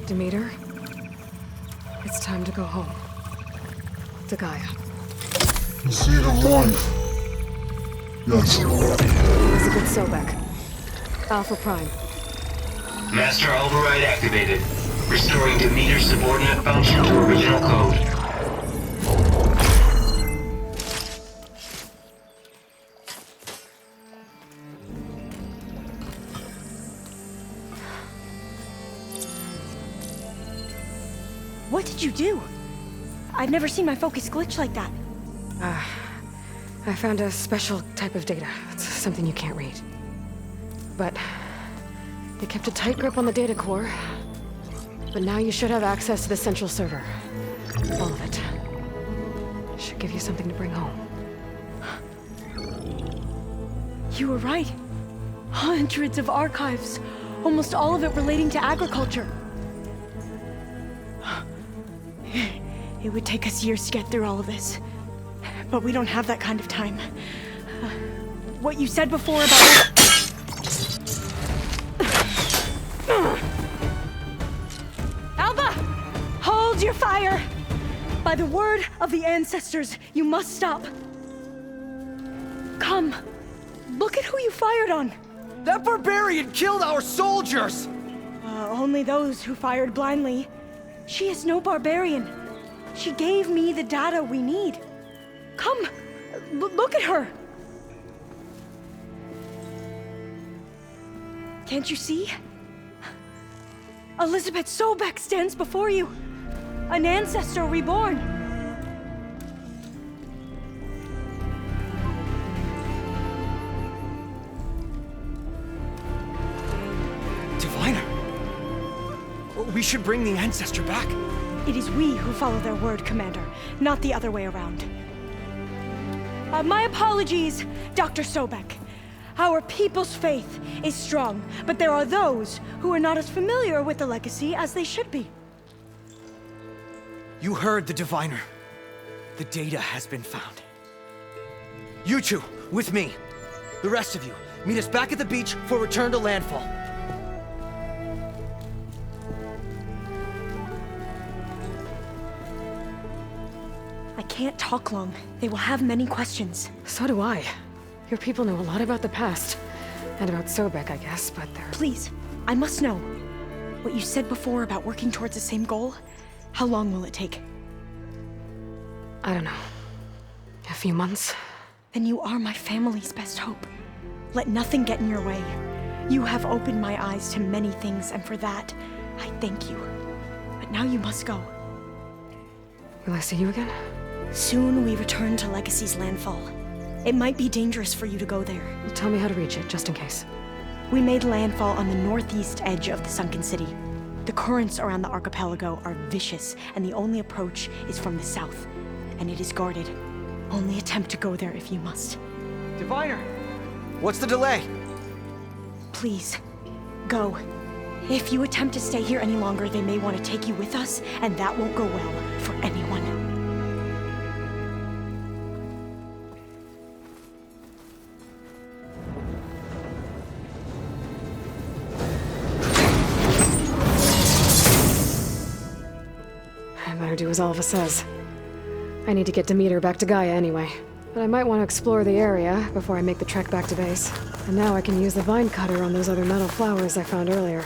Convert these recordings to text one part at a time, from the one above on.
Demeter, it's time to go home. To Gaia. The seed of life. Yes. Elizabeth Sobek. Alpha Prime. Master override activated. Restoring Demeter's subordinate function to original code. What did you do? I've never seen my focus glitch like that. I found a special type of data. It's something you can't read. But they kept a tight grip on the data core. But now you should have access to the central server. All of it. Should give you something to bring home. You were right. Hundreds of archives. Almost all of it relating to agriculture. It would take us years to get through all of this. But we don't have that kind of time. What you said before about... Alba! Hold your fire! By the word of the ancestors, you must stop. Come. Look at who you fired on. That barbarian killed our soldiers! Only those who fired blindly. She is no barbarian. She gave me the data we need. Come, look at her. Can't you see? Elizabeth Sobek stands before you. An ancestor reborn. Diviner! We should bring the ancestor back. It is we who follow their word, Commander, not the other way around. My apologies, Dr. Sobek. Our people's faith is strong, but there are those who are not as familiar with the legacy as they should be. You heard the Diviner. The data has been found. You two, with me. The rest of you, meet us back at the beach for return to landfall. I can't talk long. They will have many questions. So do I. Your people know a lot about the past. And about Sobek, I guess, but they're... Please, I must know. What you said before about working towards the same goal, how long will it take? I don't know. A few months? Then you are my family's best hope. Let nothing get in your way. You have opened my eyes to many things, and for that, I thank you. But now you must go. Will I see you again? Soon we return to Legacy's landfall. It might be dangerous for you to go there. Tell me how to reach it, just in case. We made landfall on the northeast edge of the sunken city. The currents around the archipelago are vicious, and the only approach is from the south. And it is guarded. Only attempt to go there if you must. Diviner! What's the delay? Please, go. If you attempt to stay here any longer, they may want to take you with us, and that won't go well for anyone. I better do as Alva says. I need to get Demeter back to Gaia anyway. But I might want to explore the area before I make the trek back to base. And now I can use the vine cutter on those other metal flowers I found earlier.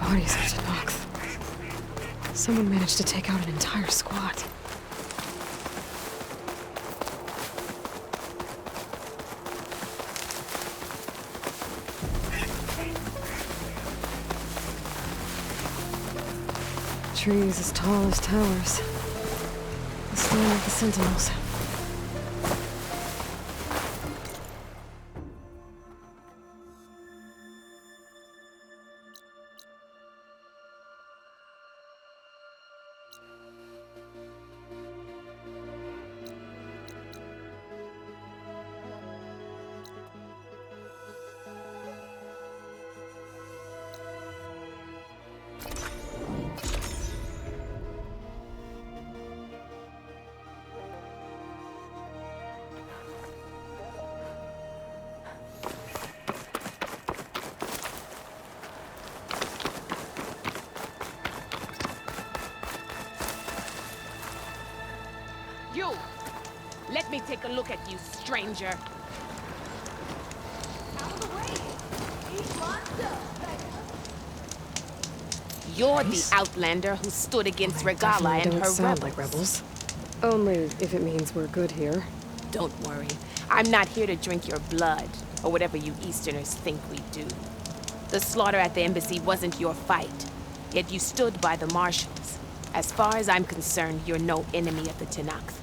Bodies of Tenakth. Someone managed to take out an entire squad. Trees as tall as towers. Slowing of the Sentinels. You! Let me take a look at you, stranger. You're the outlander who stood against Regala and Don't her sound rebels. like rebels. Only if it means we're good here. Don't worry. I'm not here to drink your blood, or whatever you Easterners think we do. The slaughter at the embassy wasn't your fight, yet you stood by the Marshals. As far as I'm concerned, you're no enemy of the Tenakth.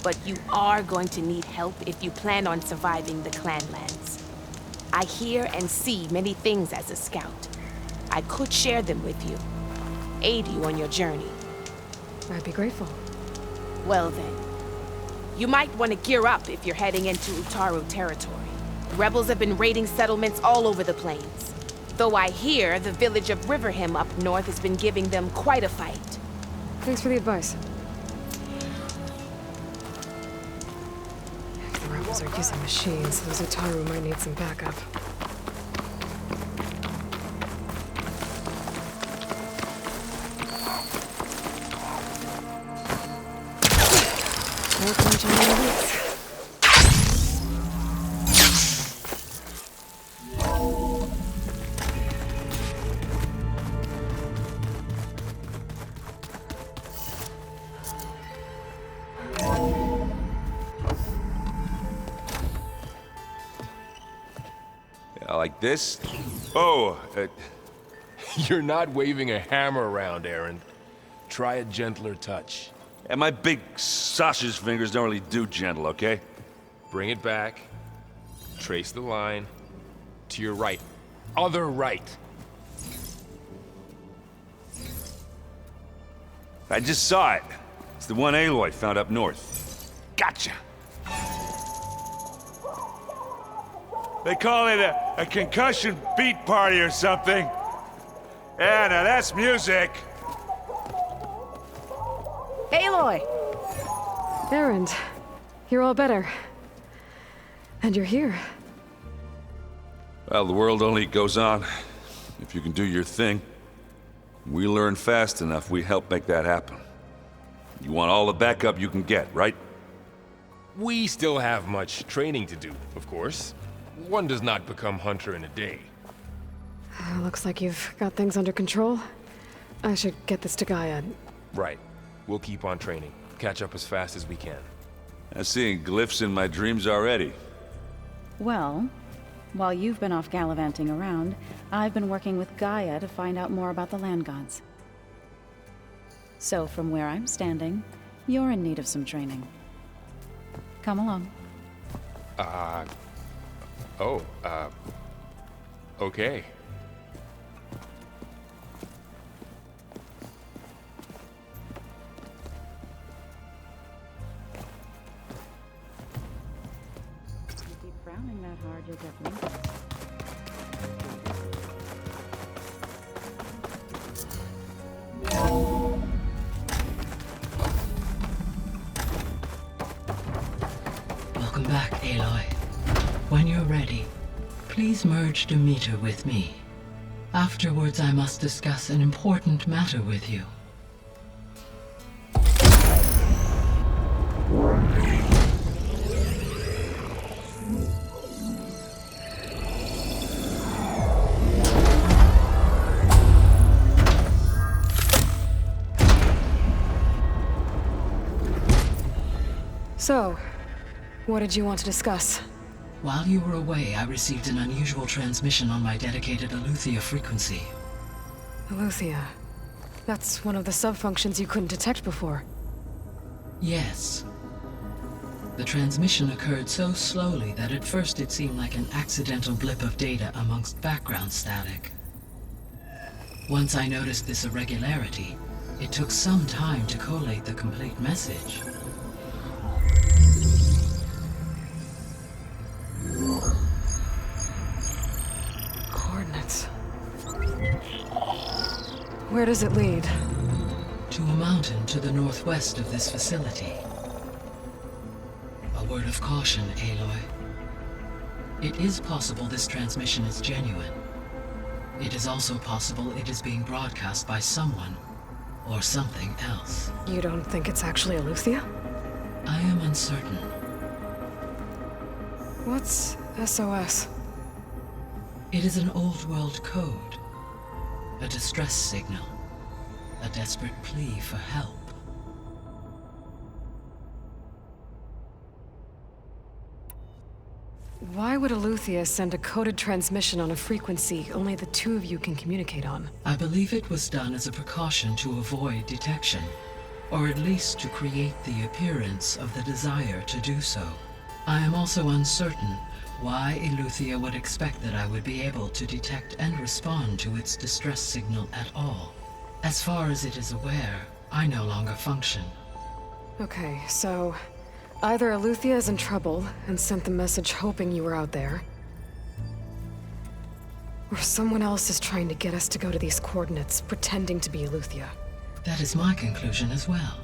But you are going to need help if you plan on surviving the Clanlands. I hear and see many things as a scout. I could share them with you, aid you on your journey. I'd be grateful. Well then, you might want to gear up if you're heading into Utaru territory. Rebels have been raiding settlements all over the plains. Though I hear the village of Riverham up north has been giving them quite a fight. Thanks for the advice. If the rebels are using machines, those Utaru might need some backup. No punch on your lips. Like this? Oh, You're not waving a hammer around, Aaron. Try a gentler touch. and my big sausage fingers don't really do gentle, okay? Bring it back. Trace the line. To your right. Other right. I just saw it. It's the one Aloy found up north. Gotcha! They call it a concussion beat party or something. Yeah, now that's music. Aloy! Erend, you're all better. And you're here. Well, the world only goes on if you can do your thing. We learn fast enough, we help make that happen. You want all the backup you can get, right? We still have much training to do, of course. One does not become hunter in a day. Looks like you've got things under control. I should get this to Gaia. Right. We'll keep on training. Catch up as fast as we can. I'm seeing glyphs in my dreams already. Well, while you've been off gallivanting around, I've been working with Gaia to find out more about the land gods. So from where I'm standing, you're in need of some training. Come along. Okay. If you keep frowning that hard, you'll definitely. Welcome back, Aloy. When you're ready, please merge Demeter with me. Afterwards, I must discuss an important matter with you. So, what did you want to discuss? While you were away, I received an unusual transmission on my dedicated Aletheia frequency. Aletheia. That's one of the sub-functions you couldn't detect before. Yes. The transmission occurred so slowly that at first it seemed like an accidental blip of data amongst background static. Once I noticed this irregularity, it took some time to collate the complete message. Coordinates. Where does it lead? To a mountain to the northwest of this facility. A word of caution, Aloy. It is possible this transmission is genuine. It is also possible it is being broadcast by someone or something else. You don't think it's actually Eleuthia? I am uncertain. What's SOS? It is an old world code. A distress signal. A desperate plea for help. Why would Eleuthia send a coded transmission on a frequency only the two of you can communicate on? I believe it was done as a precaution to avoid detection, or at least to create the appearance of the desire to do so. I am also uncertain why Eleuthia would expect that I would be able to detect and respond to its distress signal at all. As far as it is aware, I no longer function. Okay, so either Eleuthia is in trouble and sent the message hoping you were out there, or someone else is trying to get us to go to these coordinates, pretending to be Eleuthia. That is my conclusion as well.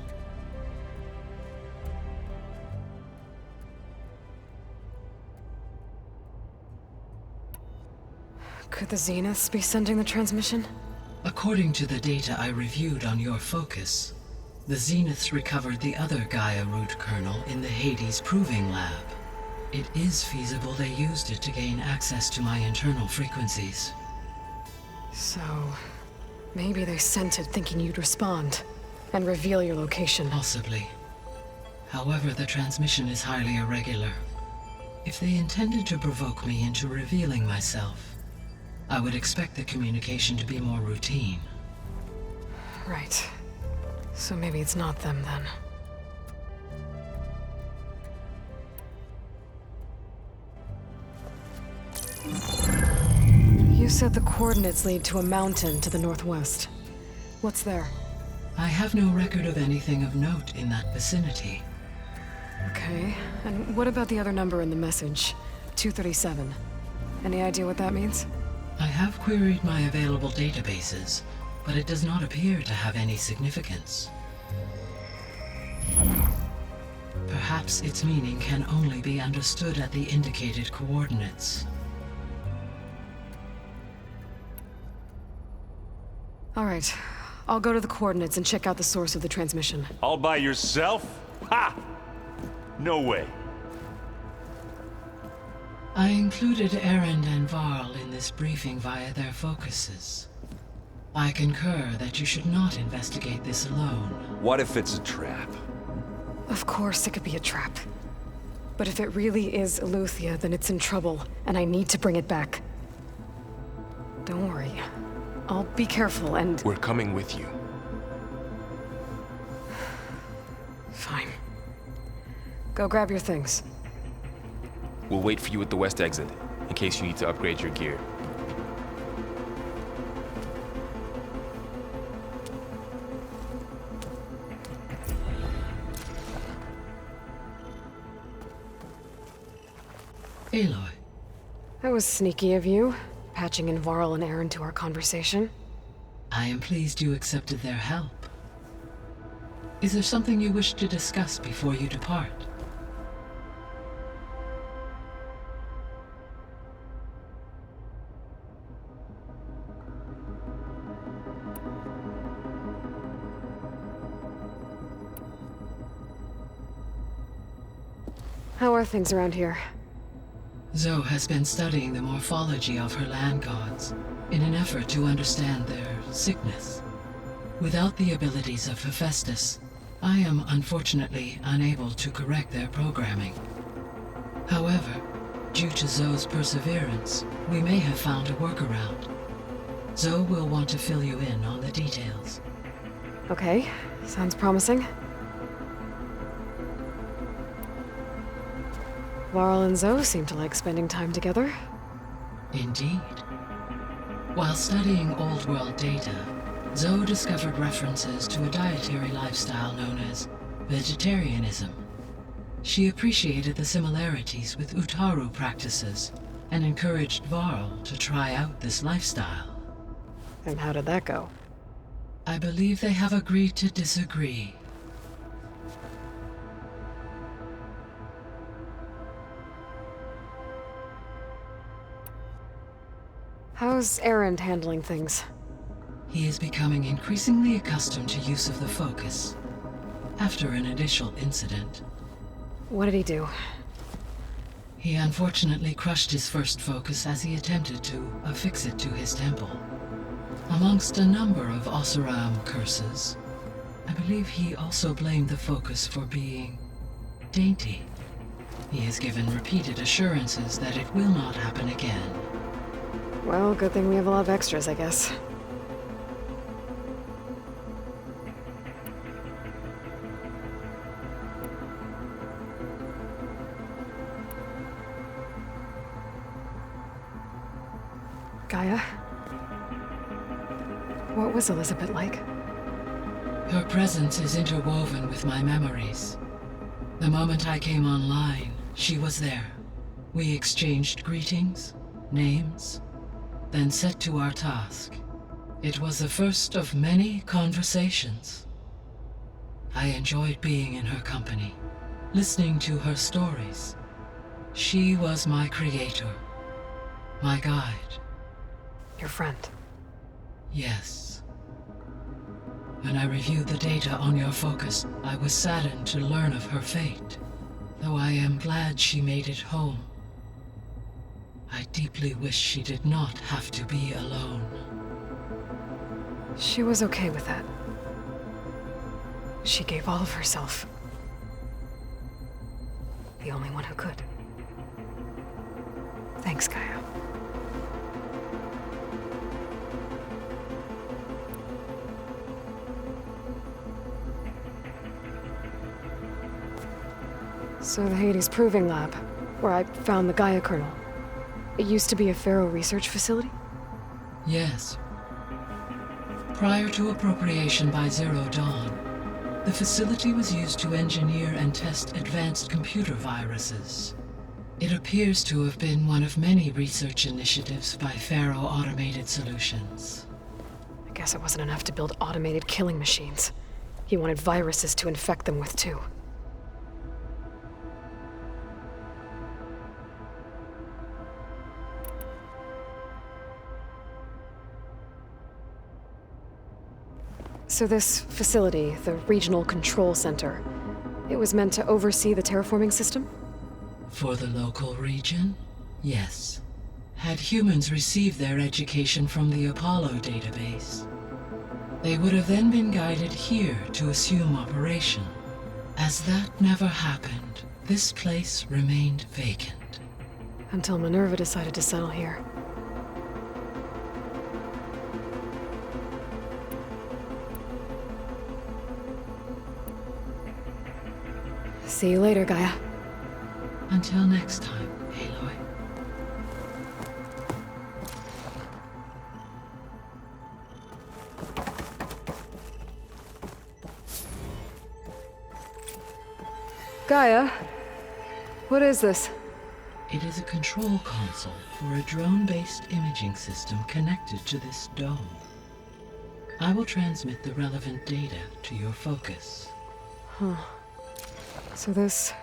Could the Zeniths be sending the transmission? According to the data I reviewed on your focus, the Zeniths recovered the other Gaia root kernel in the Hades Proving Lab. It is feasible they used it to gain access to my internal frequencies. So, maybe they sent it thinking you'd respond and reveal your location. Possibly. However, the transmission is highly irregular. If they intended to provoke me into revealing myself, I would expect the communication to be more routine. Right. So maybe it's not them then. You said the coordinates lead to a mountain to the northwest. What's there? I have no record of anything of note in that vicinity. Okay, and what about the other number in the message? 237. Any idea what that means? I have queried my available databases, but it does not appear to have any significance. Perhaps its meaning can only be understood at the indicated coordinates. All right, I'll go to the coordinates and check out the source of the transmission. All by yourself? Ha! No way. I included Erend and Varl in this briefing via their focuses. I concur that you should not investigate this alone. What if it's a trap? Of course it could be a trap. But if it really is Eleuthia, then it's in trouble, and I need to bring it back. Don't worry. I'll be careful and... We're coming with you. Fine. Go grab your things. We'll wait for you at the west exit, in case you need to upgrade your gear. Aloy. That was sneaky of you, patching in Varl and Erend to our conversation. I am pleased you accepted their help. Is there something you wish to discuss before you depart? How are things around here? Zoe has been studying the morphology of her land gods in an effort to understand their sickness. Without the abilities of Hephaestus, I am unfortunately unable to correct their programming. However, due to Zoe's perseverance, we may have found a workaround. Zoe will want to fill you in on the details. Okay, sounds promising. Varl and Zoe seem to like spending time together. Indeed. While studying Old World data, Zoe discovered references to a dietary lifestyle known as vegetarianism. She appreciated the similarities with Utaru practices and encouraged Varl to try out this lifestyle. And how did that go? I believe they have agreed to disagree. How's Erend handling things? He is becoming increasingly accustomed to use of the focus. After an initial incident, What did he do? he unfortunately crushed his first focus as he attempted to affix it to his temple. Amongst a number of Oseram curses, I believe he also blamed the focus for being dainty. He has given repeated assurances that it will not happen again. Well, good thing we have a lot of extras, I guess. Gaia? What was Elizabeth like? Her presence is interwoven with my memories. The moment I came online, she was there. We exchanged greetings, names, then set to our task. It was the first of many conversations. I enjoyed being in her company, listening to her stories. She was my creator, my guide. Your friend. Yes. When I reviewed the data on your focus, I was saddened to learn of her fate, though I am glad she made it home. I deeply wish she did not have to be alone. She was okay with that. She gave all of herself. The only one who could. Thanks, Gaia. So the Hades Proving Lab, where I found the Gaia kernel. It used to be a Pharaoh research facility? Yes. Prior to appropriation by Zero Dawn, the facility was used to engineer and test advanced computer viruses. It appears to have been one of many research initiatives by Pharaoh Automated Solutions. I guess it wasn't enough to build automated killing machines. He wanted viruses to infect them with, too. So this facility, the Regional Control Center, it was meant to oversee the terraforming system? For the local region? Yes. Had humans received their education from the Apollo database, they would have then been guided here to assume operation. As that never happened, this place remained vacant. Until Minerva decided to settle here. See you later, Gaia. Until next time, Aloy. Gaia? What is this? It is a control console for a drone-based imaging system connected to this dome. I will transmit the relevant data to your focus. Huh. So this...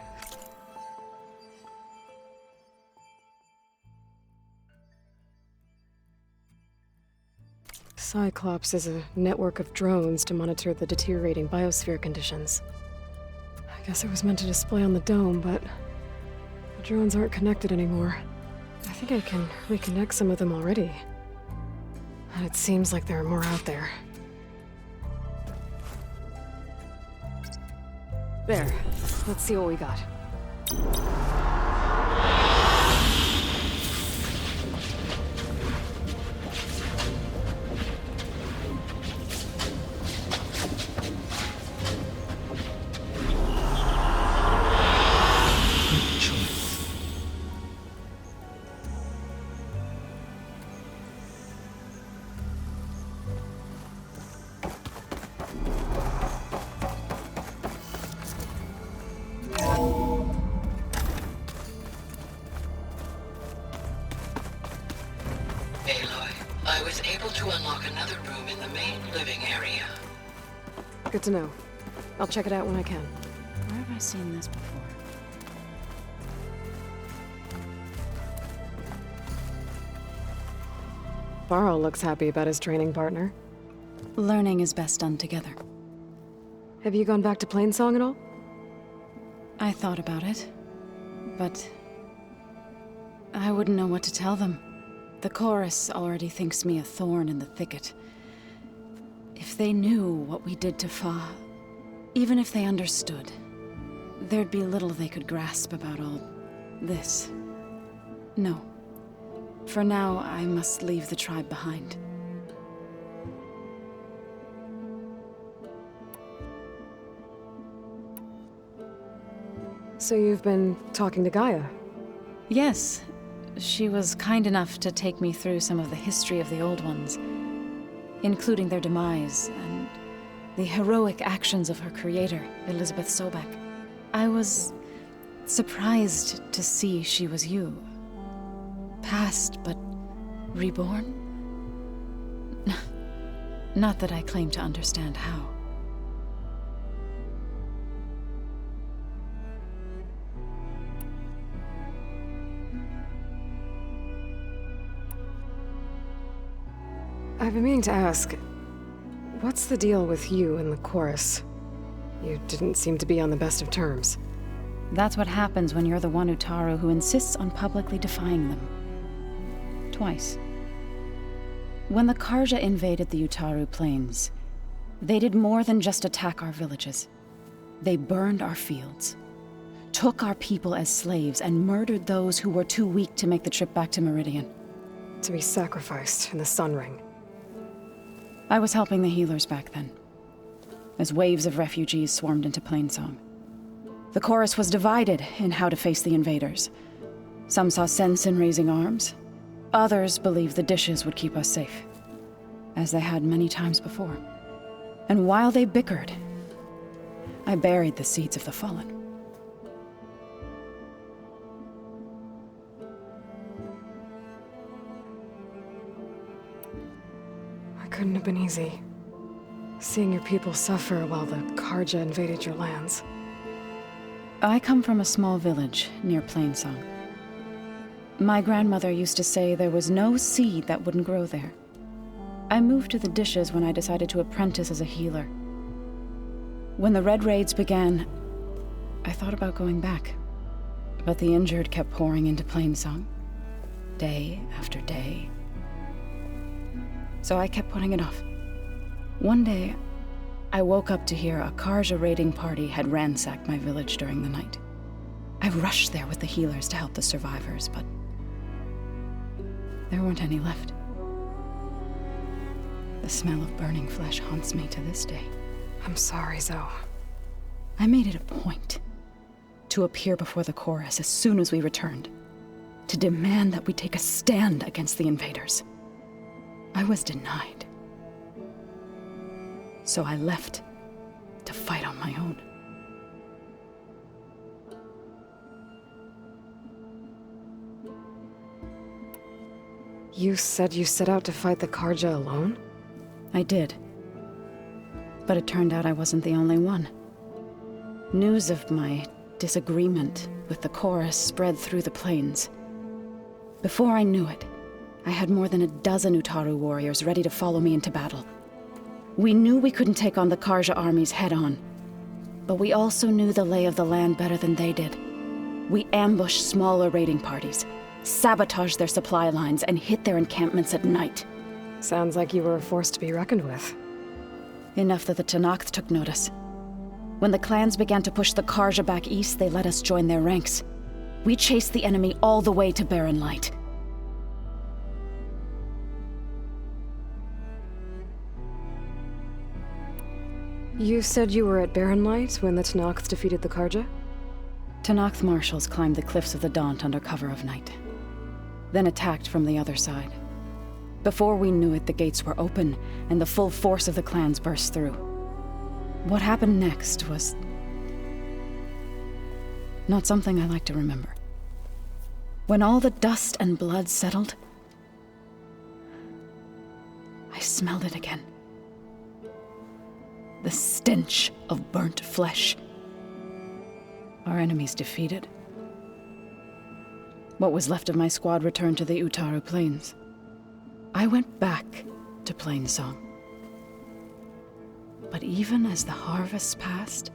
Cyclops is a network of drones to monitor the deteriorating biosphere conditions. I guess it was meant to display on the dome, but the drones aren't connected anymore. I think I can reconnect some of them already. And it seems like there are more out there. There. Let's see what we got. Good choice. room in the main living area. Good to know. I'll check it out when I can. Where have I seen this before? Varl looks happy about his training partner. Learning is best done together. Have you gone back to Plainsong at all? I thought about it, but I wouldn't know what to tell them. The chorus already thinks me a thorn in the thicket. If they knew what we did to Fa, even if they understood, there'd be little they could grasp about all this. No. For now, I must leave the tribe behind. So you've been talking to Gaia? Yes. She was kind enough to take me through some of the history of the Old Ones, including their demise and the heroic actions of her creator, Elizabeth Sobek. I was surprised to see she was you. Past, but reborn? Not that I claim to understand how. I've been meaning to ask, what's the deal with you and the chorus? You didn't seem to be on the best of terms. That's what happens when you're the one Utaru who insists on publicly defying them. Twice. When the Carja invaded the Utaru plains, they did more than just attack our villages. They burned our fields, took our people as slaves, and murdered those who were too weak to make the trip back to Meridian. To be sacrificed in the Sun Ring. I was helping the healers back then, as waves of refugees swarmed into Plainsong. The chorus was divided in how to face the invaders. Some saw sense in raising arms. Others believed the dishes would keep us safe, as they had many times before. And while they bickered, I buried the seeds of the fallen. Couldn't have been easy. Seeing your people suffer while the Carja invaded your lands. I come from a small village near Plainsong. My grandmother used to say there was no seed that wouldn't grow there. I moved to the dishes when I decided to apprentice as a healer. When the Red Raids began, I thought about going back. But the injured kept pouring into Plainsong, day after day. So I kept putting it off. One day, I woke up to hear a Carja raiding party had ransacked my village during the night. I rushed there with the healers to help the survivors, but there weren't any left. The smell of burning flesh haunts me to this day. I'm sorry, Zoe. I made it a point to appear before the chorus as soon as we returned, to demand that we take a stand against the invaders. I was denied. So I left to fight on my own. You said you set out to fight the Carja alone? I did. But it turned out I wasn't the only one. News of my disagreement with the chorus spread through the plains. Before I knew it, I had more than a dozen Utaru warriors ready to follow me into battle. We knew we couldn't take on the Carja armies head-on, but we also knew the lay of the land better than they did. We ambushed smaller raiding parties, sabotaged their supply lines, and hit their encampments at night. Sounds like you were a force to be reckoned with. Enough that the Tenakth took notice. When the clans began to push the Carja back east, they let us join their ranks. We chased the enemy all the way to Barren Light. You said you were at Barren Light when the Tenakth defeated the Carja? Tenakth marshals climbed the cliffs of the Daunt under cover of night, then attacked from the other side. Before we knew it, the gates were open, and the full force of the clans burst through. What happened next was not something I like to remember. When all the dust and blood settled, I I smelled it again. The stench of burnt flesh. Our enemies defeated. What was left of my squad returned to the Utaru Plains. I went back to Plainsong. But even as the harvests passed,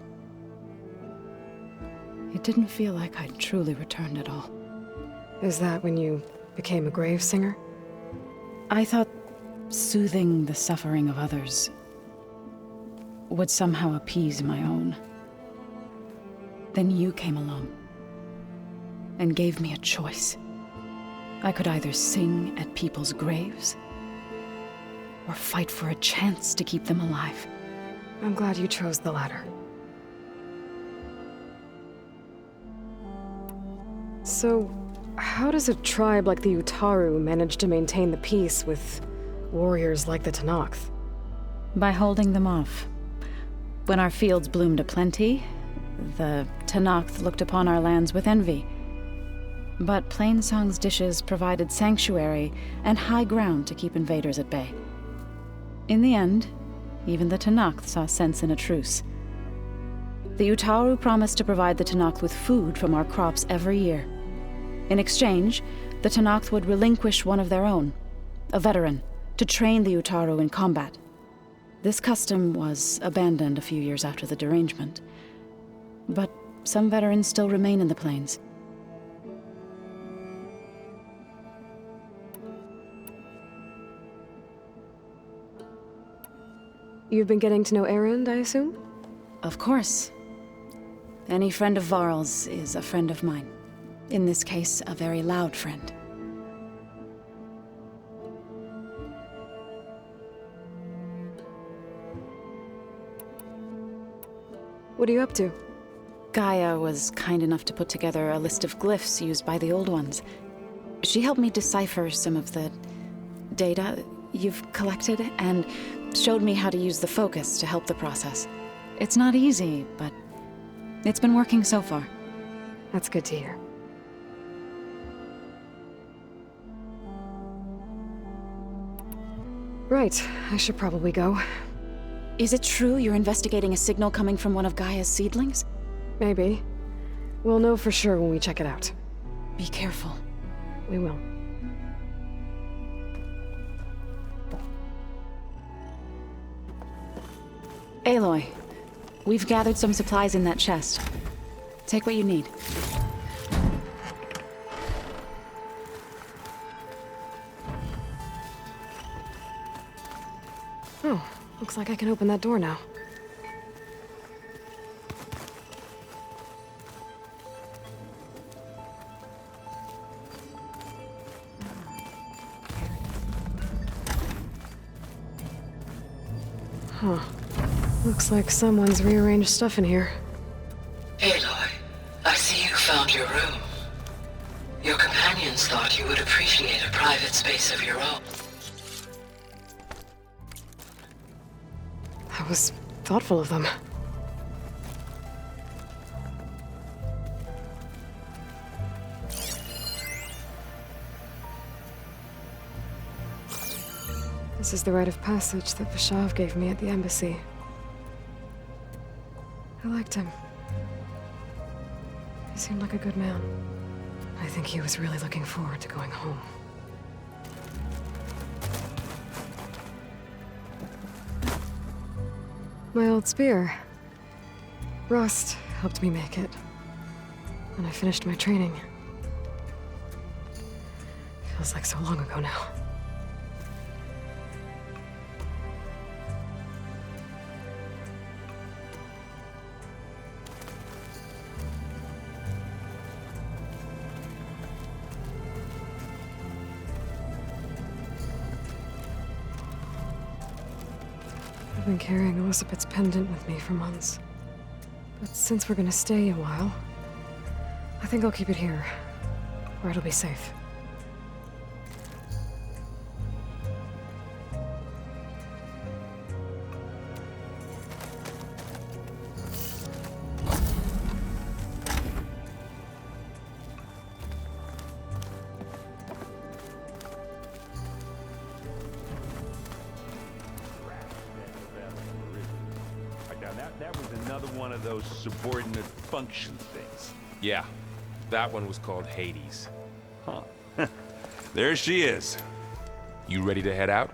it didn't feel like I'd truly returned at all. Is that when you became a grave singer? I thought soothing the suffering of others would somehow appease my own. Then you came along and gave me a choice. I could either sing at people's graves or fight for a chance to keep them alive. I'm glad you chose the latter. So, how does a tribe like the Utaru manage to maintain the peace with warriors like the Tenakth? By holding them off. When our fields bloomed aplenty, the Tenakth looked upon our lands with envy. But Plainsong's dishes provided sanctuary and high ground to keep invaders at bay. In the end, even the Tenakth saw sense in a truce. The Utaru promised to provide the Tenakth with food from our crops every year. In exchange, the Tenakth would relinquish one of their own, a veteran, to train the Utaru in combat. This custom was abandoned a few years after the derangement. But some veterans still remain in the plains. You've been getting to know Erend, I assume? Of course. Any friend of Varl's is a friend of mine. In this case, a very loud friend. What are you up to? Gaia was kind enough to put together a list of glyphs used by the Old Ones. She helped me decipher some of the data you've collected, and showed me how to use the focus to help the process. It's not easy, but it's been working so far. That's good to hear. Right, I should probably go. Is it true you're investigating a signal coming from one of Gaia's seedlings? Maybe. We'll know for sure when we check it out. Be careful. We will. Aloy, we've gathered some supplies in that chest. Take what you need. Oh, looks like I can open that door now. Huh. Looks like someone's rearranged stuff in here. Aloy, I see you found your room. Your companions thought you would appreciate a private space of your own. That was thoughtful of them. This is the rite of passage that Vashav gave me at the embassy. I liked him. He seemed like a good man. I think he was really looking forward to going home. My old spear. Rust helped me make it. When I finished my training. Feels like so long ago now. I've been carrying Elizabeth's pendant with me for months. But since we're gonna stay a while, I think I'll keep it here, where it'll be safe. That was another one of those subordinate function things. Yeah, that one was called Hades. Huh. There she is. You ready to head out?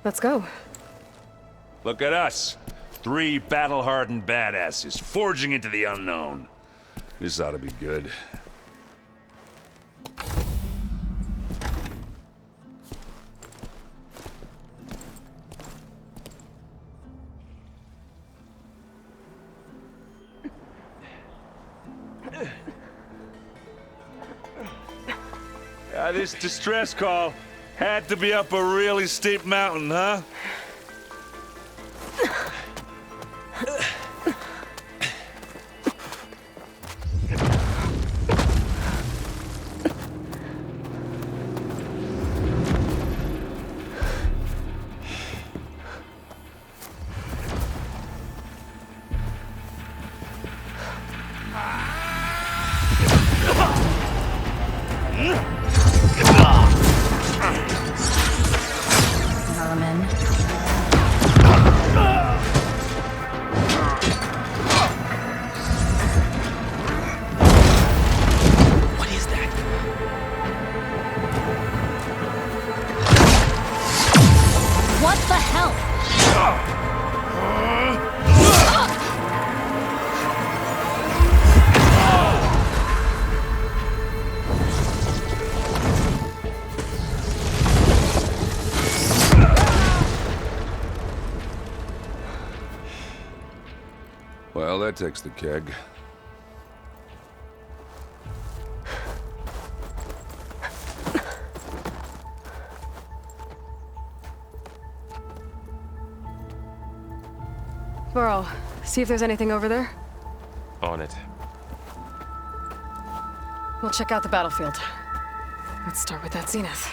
Let's go. Look at us. 3 battle-hardened badasses forging into the unknown. This ought to be good. This distress call had to be up a really steep mountain, huh? Well, that takes the keg. Burrow, see if there's anything over there. On it. We'll check out the battlefield. Let's start with that Zenith.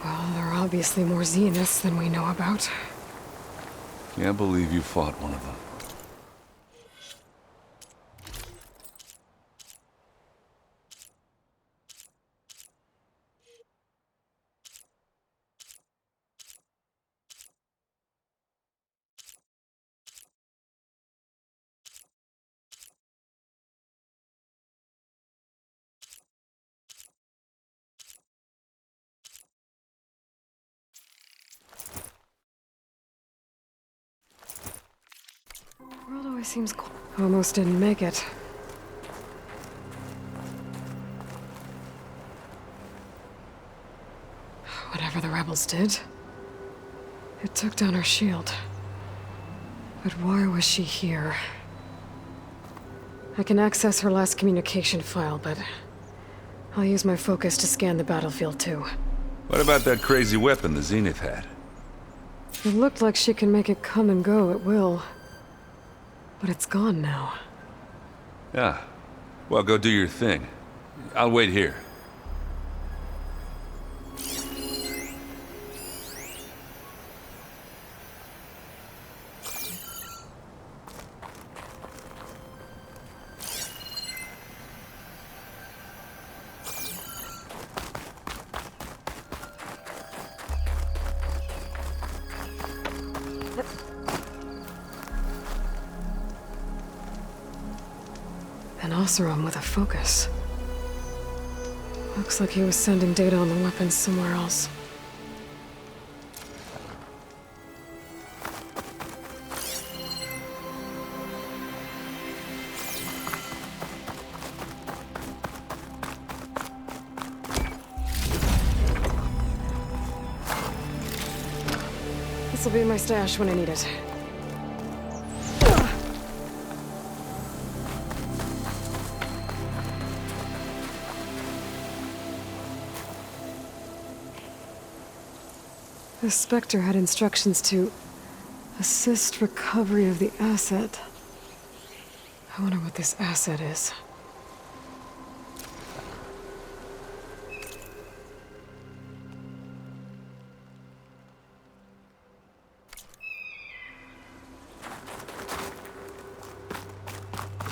Well, there are obviously more Zeniths than we know about. Can't believe you fought one of them. The world always seems almost didn't make it. Whatever the rebels did, it took down her shield. But why was she here? I can access her last communication file, but I'll use my focus to scan the battlefield too. What about that crazy weapon the Zenith had? It looked like she can make it come and go at will. But it's gone now. Yeah. Well, go do your thing. I'll wait here. An Oseram with a focus. Looks like he was sending data on the weapons somewhere else. This'll be my stash when I need it. The Spectre had instructions to assist recovery of the asset. I wonder what this asset is.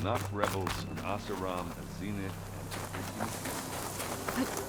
Enough rebels, an Oseram, a Zenith, and...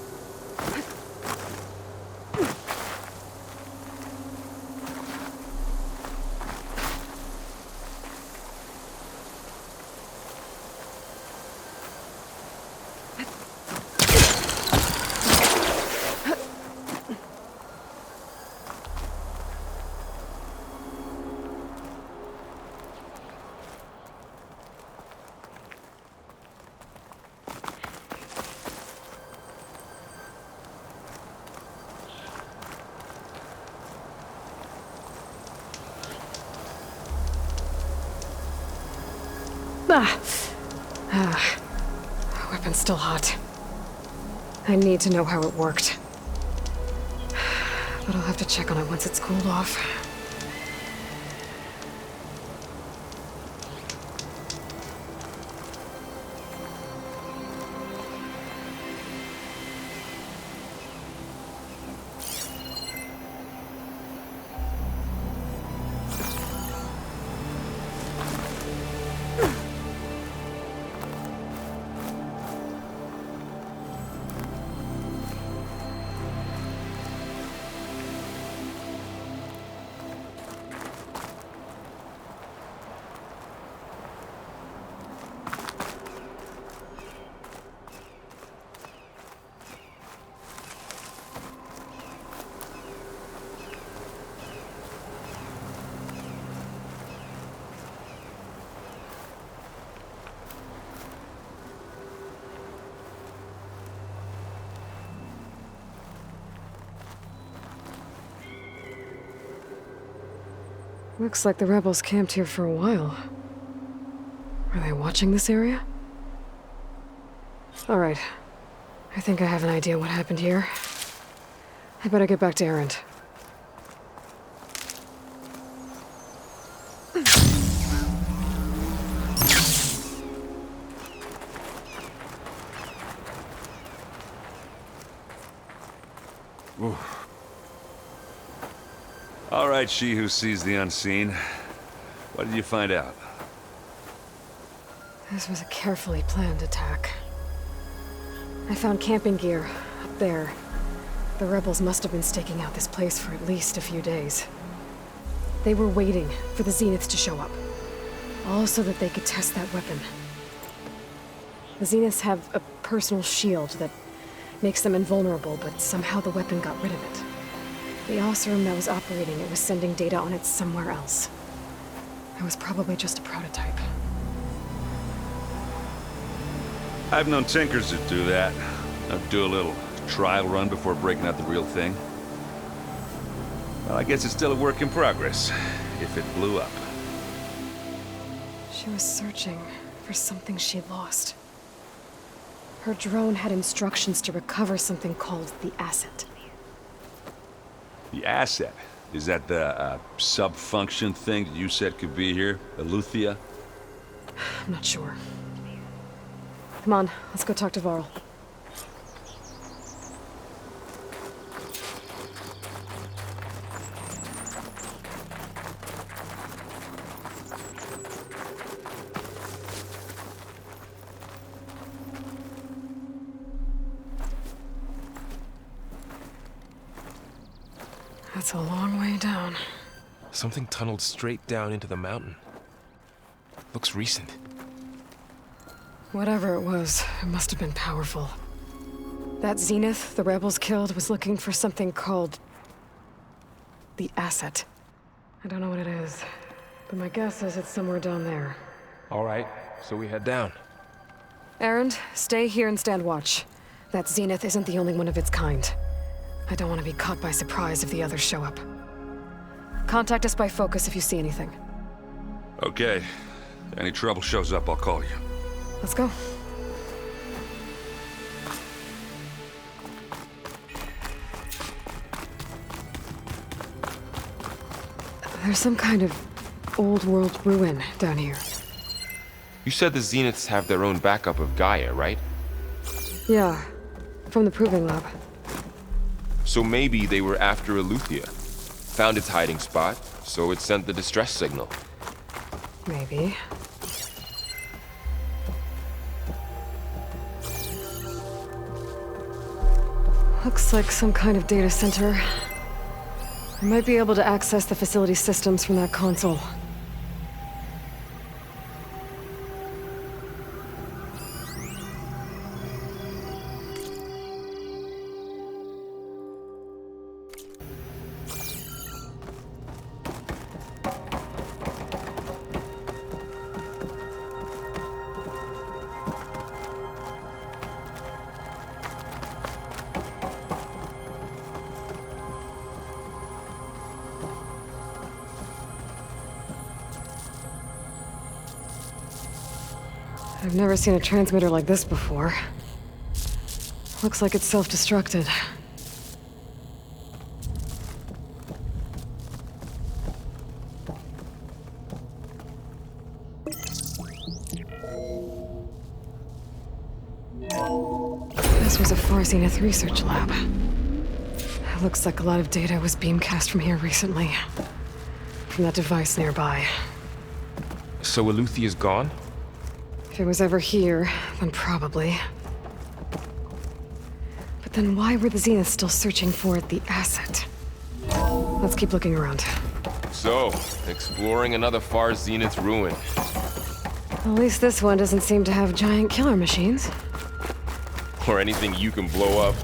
Weapon's still hot. I need to know how it worked. But I'll have to check on it once it's cooled off. Looks like the rebels camped here for a while. Are they watching this area? Alright. I think I have an idea what happened here. I better get back to Erend. All right, she who sees the unseen. What did you find out? This was a carefully planned attack. I found camping gear up there. The rebels must have been staking out this place for at least a few days. They were waiting for the Zeniths to show up. All so that they could test that weapon. The Zeniths have a personal shield that makes them invulnerable, but somehow the weapon got rid of it. The Oseram that was operating it was sending data on it somewhere else. It was probably just a prototype. I've known tinkers that do that. I'd do a little trial run before breaking out the real thing. Well, I guess it's still a work in progress, if it blew up. She was searching for something she'd lost. Her drone had instructions to recover something called the Asset. The Asset? Is that the sub-function thing that you said could be here? Eleuthia? I'm not sure. Come on, let's go talk to Varl. That's a long way down. Something tunneled straight down into the mountain. Looks recent. Whatever it was, it must have been powerful. That Zenith the rebels killed was looking for something called the Asset. I don't know what it is, but my guess is it's somewhere down there. All right, so we head down. Erend, stay here and stand watch. That Zenith isn't the only one of its kind. I don't want to be caught by surprise if the others show up. Contact us by focus if you see anything. Okay. Any trouble shows up, I'll call you. Let's go. There's some kind of old-world ruin down here. You said the Zeniths have their own backup of Gaia, right? Yeah, from the Proving Lab. So maybe they were after Eleuthia. Found its hiding spot, so it sent the distress signal. Maybe. Looks like some kind of data center. I might be able to access the facility systems from that console. I've never seen a transmitter like this before. Looks like it's self-destructed. This was a Far Zenith research lab. It looks like a lot of data was beamcast from here recently. From that device nearby. So Eluthia's gone? If it was ever here, then probably. But then why were the Zeniths still searching for the asset? Let's keep looking around. So, exploring another Far Zenith ruin. At least this one doesn't seem to have giant killer machines. Or anything you can blow up.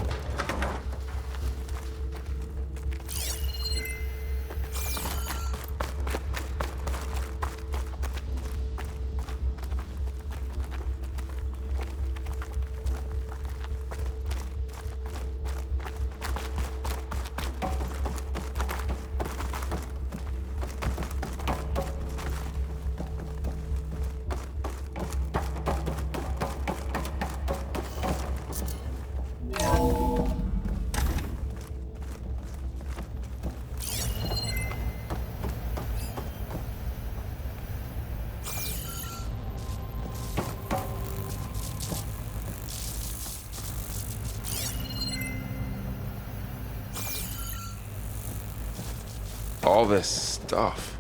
All this stuff.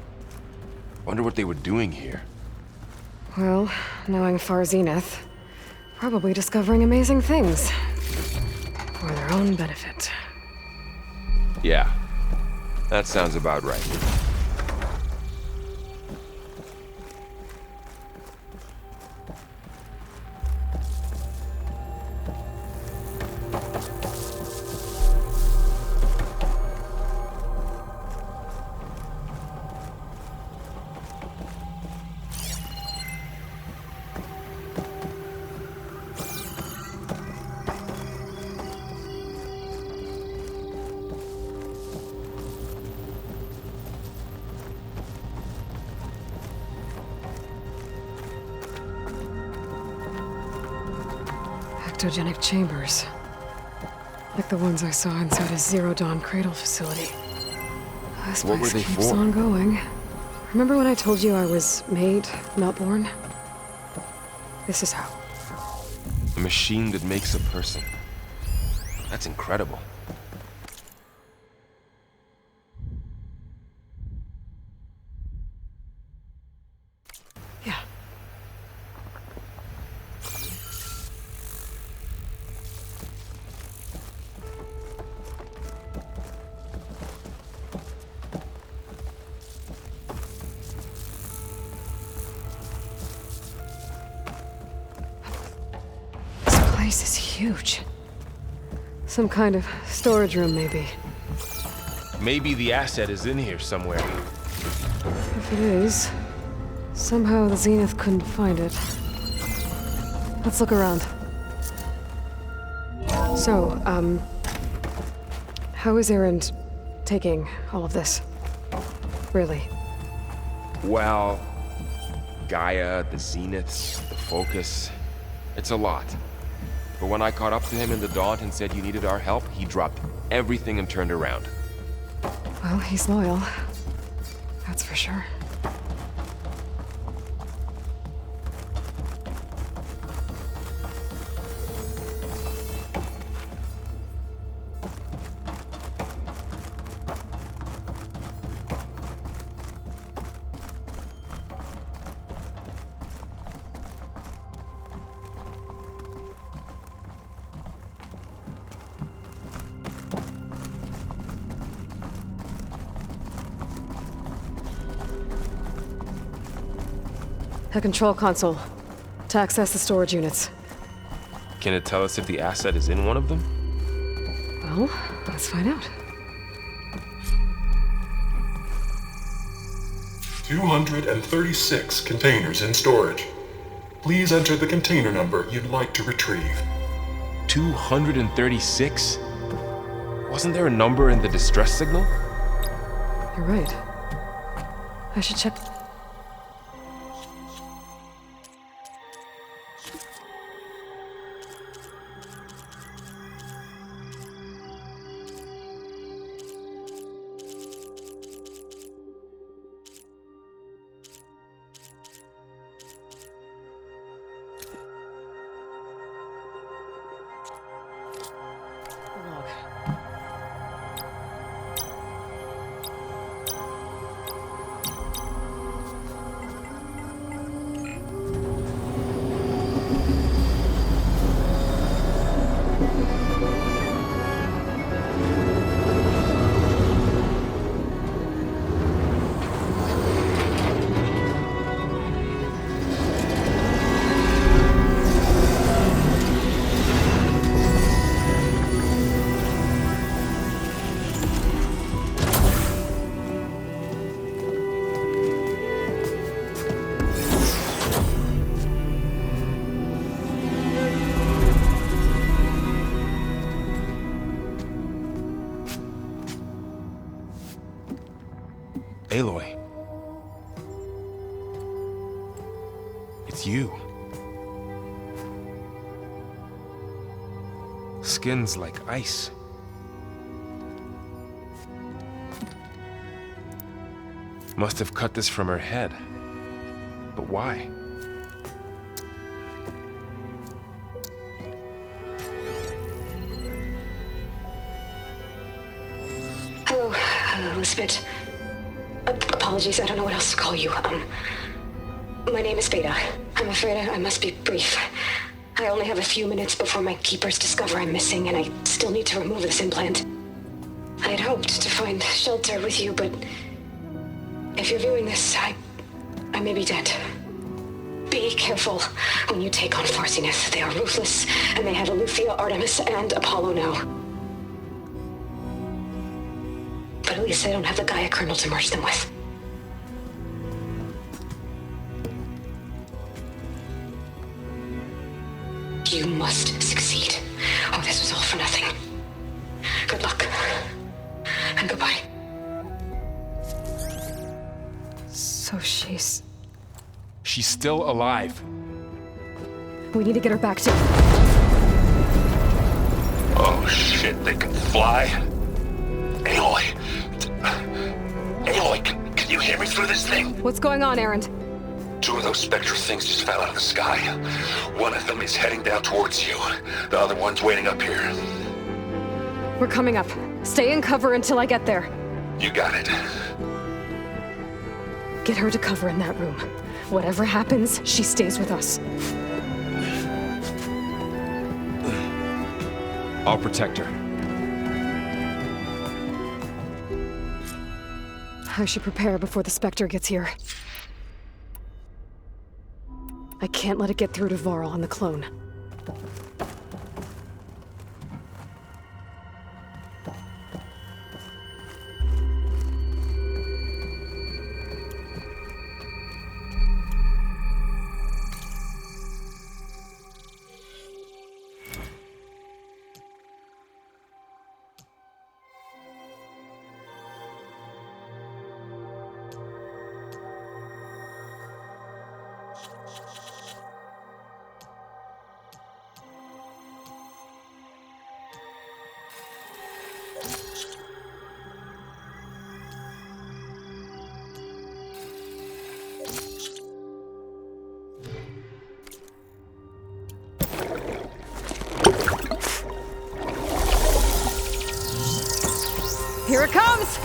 Wonder what they were doing here. Well, knowing Far Zenith, probably discovering amazing things. For their own benefit. Yeah, that sounds about right. Ectogenic chambers. Like the ones I saw inside a Zero Dawn cradle facility. This What were place they keeps for? on going. Remember when I told you I was made, not born? This is how. A machine that makes a person. That's incredible. Yeah. This place is huge. Some kind of storage room, maybe. Maybe the asset is in here somewhere. If it is, somehow the Zenith couldn't find it. Let's look around. So, how is Erend taking all of this? Really? Well, Gaia, the Zeniths, the Focus. It's a lot. But when I caught up to him in the Daunt and said you needed our help, he dropped everything and turned around. Well, he's loyal. That's for sure. A control console. To access the storage units. Can it tell us if the asset is in one of them? Well, let's find out. 236 containers in storage. Please enter the container number you'd like to retrieve. 236? Wasn't there a number in the distress signal? You're right. I should check. Aloy. It's you. Skin's like ice. Must have cut this from her head. But why? Hello, Elizabeth. Apologies, I don't know what else to call you. My name is Beta. I'm afraid I must be brief. I only have a few minutes before my keepers discover I'm missing, and I still need to remove this implant. I had hoped to find shelter with you, but if you're viewing this, I may be dead. Be careful when you take on Far Zenith. They are ruthless, and they have Aletheia, Artemis, and Apollo now. But at least they don't have the Gaia kernel to merge them with. You must succeed. Oh, this was all for nothing. Good luck. And goodbye. So she's still alive. We need to get her back to... Oh shit, they can fly? Aloy! Aloy, can you hear me through this thing? What's going on, Erend? 2 of those Spectre things just fell out of the sky. One of them is heading down towards you. The other one's waiting up here. We're coming up. Stay in cover until I get there. You got it. Get her to cover in that room. Whatever happens, she stays with us. I'll protect her. I should prepare before the Spectre gets here. I can't let it get through to Varl and the clone. Here it comes!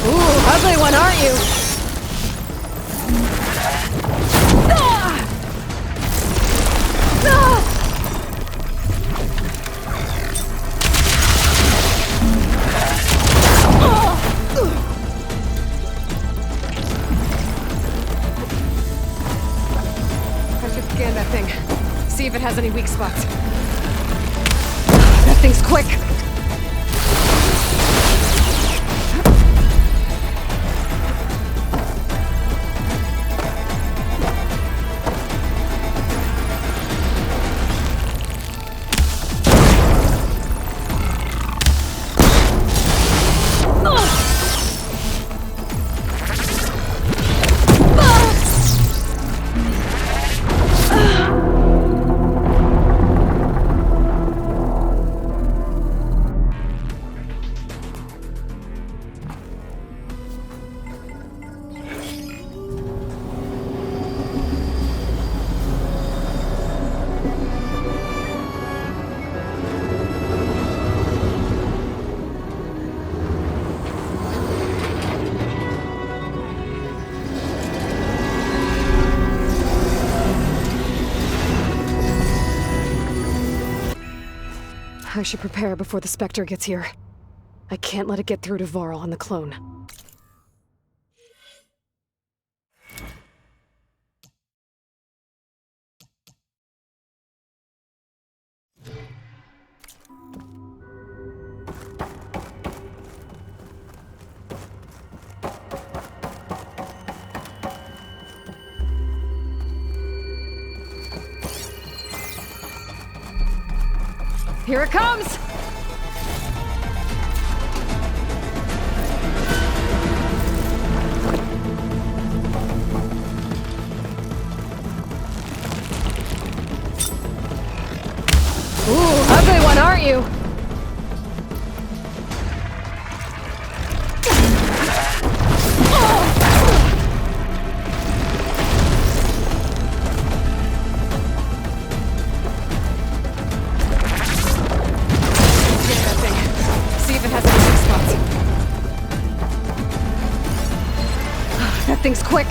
Ooh, ugly one, aren't you? Ah! Ah! Scan that thing. See if it has any weak spots. That thing's quick! I should prepare before the Spectre gets here. I can't let it get through to Varl and the clone. Here it comes! Ooh, ugly one, aren't you? That thing's quick.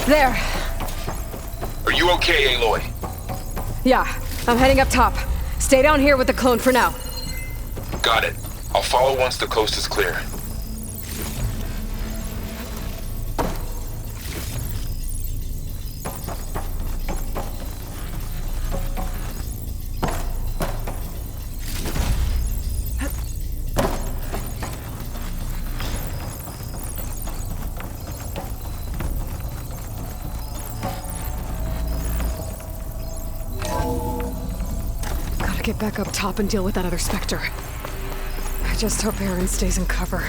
There. Are you okay, Aloy? Yeah, I'm heading up top. Stay down here with the clone for now. Got it. I'll follow once the coast is clear. Get back up top and deal with that other Spectre. I just hope Aaron stays in cover.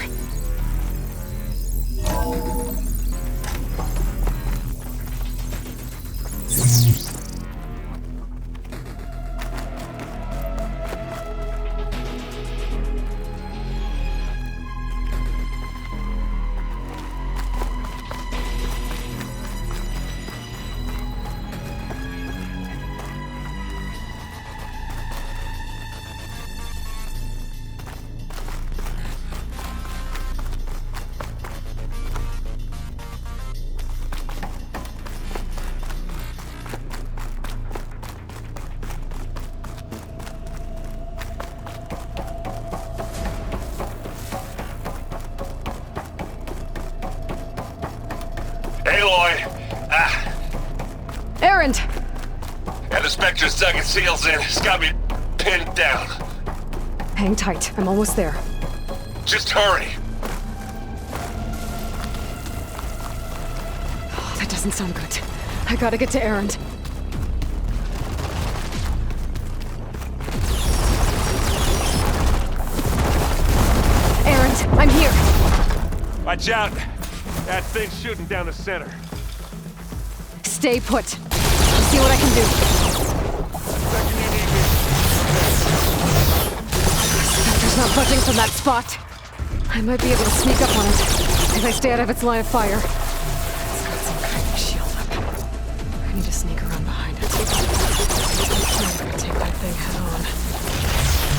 Aaron! Yeah, the Spectre's dug its heels in. It's got me pinned down. Hang tight. I'm almost there. Just hurry. Oh, that doesn't sound good. I gotta get to Aaron. Aaron, I'm here. Watch out. That thing's shooting down the center. Stay put. I'll see what I can do. Spectre's not budging from that spot. I might be able to sneak up on it if I stay out of its line of fire. It's got some kind of shield up. I need to sneak around behind it. I'm gonna take that thing head on.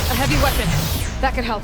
A heavy weapon. That could help.